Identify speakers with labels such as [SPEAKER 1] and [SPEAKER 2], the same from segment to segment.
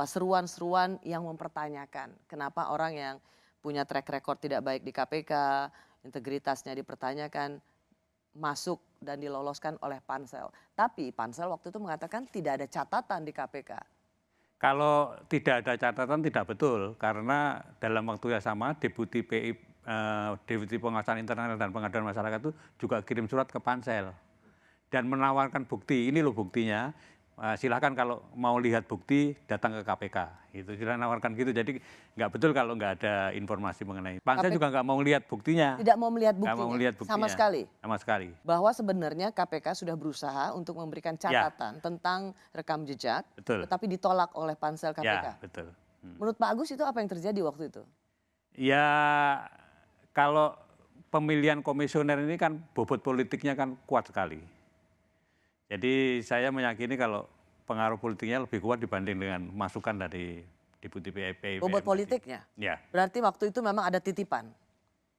[SPEAKER 1] seruan-seruan yang mempertanyakan kenapa orang yang punya track record tidak baik di KPK, integritasnya dipertanyakan, masuk dan diloloskan oleh pansel. Tapi pansel waktu itu mengatakan tidak ada catatan di KPK.
[SPEAKER 2] Kalau tidak ada catatan tidak betul, karena dalam waktu yang sama Deputi Pengawasan Internal dan Pengaduan Masyarakat itu juga kirim surat ke pansel dan menawarkan bukti. Ini loh buktinya. Silakan kalau mau lihat bukti datang ke KPK. Itu sudah nawarkan gitu. Jadi nggak betul kalau nggak ada informasi mengenai. Pansel juga nggak mau lihat buktinya.
[SPEAKER 1] Tidak mau melihat
[SPEAKER 2] Nggak mau
[SPEAKER 1] buktinya
[SPEAKER 2] lihat buktinya.
[SPEAKER 1] sama sekali.
[SPEAKER 2] Sama sekali.
[SPEAKER 1] Bahwa sebenarnya KPK sudah berusaha untuk memberikan
[SPEAKER 2] Ya,
[SPEAKER 1] catatan tentang rekam jejak,
[SPEAKER 2] betul.
[SPEAKER 1] tetapi ditolak oleh pansel KPK.
[SPEAKER 2] Ya, betul.
[SPEAKER 1] Menurut Pak Agus itu apa yang terjadi waktu itu?
[SPEAKER 2] Ya, kalau pemilihan komisioner ini kan bobot politiknya kan kuat sekali. Jadi saya meyakini kalau pengaruh politiknya lebih kuat dibanding dengan masukan dari Deputi PIPM.
[SPEAKER 1] Bobot politiknya?
[SPEAKER 2] Ya,
[SPEAKER 1] Berarti waktu itu memang ada titipan?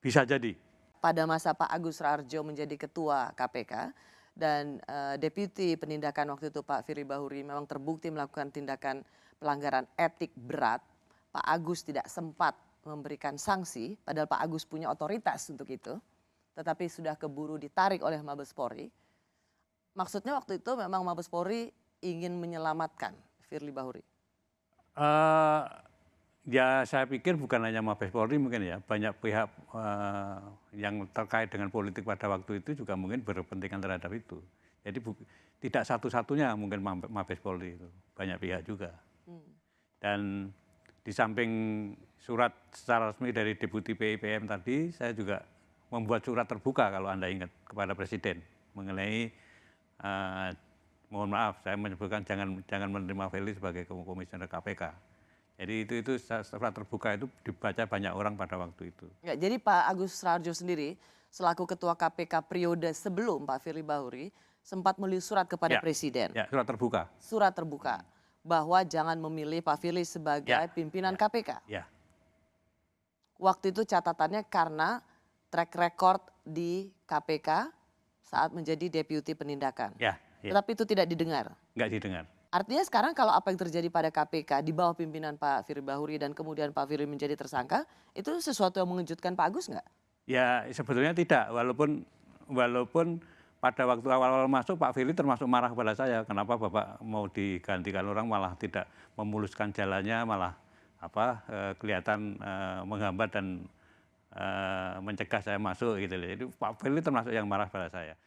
[SPEAKER 2] bisa jadi.
[SPEAKER 1] Pada masa Pak Agus Raharjo menjadi ketua KPK dan Deputi Penindakan waktu itu Pak Firly Bahuri memang terbukti melakukan tindakan pelanggaran etik berat, Pak Agus tidak sempat memberikan sanksi, padahal Pak Agus punya otoritas untuk itu, tetapi sudah keburu ditarik oleh Mabes Polri. Maksudnya waktu itu memang Mabes Polri ingin menyelamatkan Firly Bahuri?
[SPEAKER 2] Ya saya pikir bukan hanya Mabes Polri mungkin ya, banyak pihak yang terkait dengan politik pada waktu itu juga mungkin berkepentingan terhadap itu. Jadi tidak satu-satunya mungkin Mabes Polri itu, banyak pihak juga. Dan di samping surat secara resmi dari Deputi PIPM tadi, saya juga membuat surat terbuka kalau Anda ingat kepada Presiden mengenai mohon maaf saya menyebutkan jangan menerima Firly sebagai komisioner KPK. Jadi itu surat terbuka itu dibaca banyak orang pada waktu itu.
[SPEAKER 1] Ya, jadi Pak Agus Raharjo sendiri selaku Ketua KPK periode sebelum Pak Firly Bahuri sempat menulis surat kepada Presiden.
[SPEAKER 2] Ya, surat terbuka.
[SPEAKER 1] Surat terbuka bahwa jangan memilih Pak Firly sebagai pimpinan KPK.
[SPEAKER 2] Ya.
[SPEAKER 1] Waktu itu catatannya karena track record di KPK saat menjadi Deputi Penindakan.
[SPEAKER 2] Ya.
[SPEAKER 1] Tetapi itu tidak didengar.
[SPEAKER 2] Nggak didengar.
[SPEAKER 1] Artinya sekarang kalau apa yang terjadi pada KPK di bawah pimpinan Pak Firly Bahuri dan kemudian Pak Firly menjadi tersangka, itu sesuatu yang mengejutkan Pak Agus nggak?
[SPEAKER 2] Ya sebetulnya tidak, walaupun pada waktu awal-awal masuk Pak Firly termasuk marah kepada saya, kenapa Bapak mau digantikan orang malah tidak memuluskan jalannya, malah kelihatan menghambat dan mencegah saya masuk gitu. Jadi Pak Firly termasuk yang marah pada saya.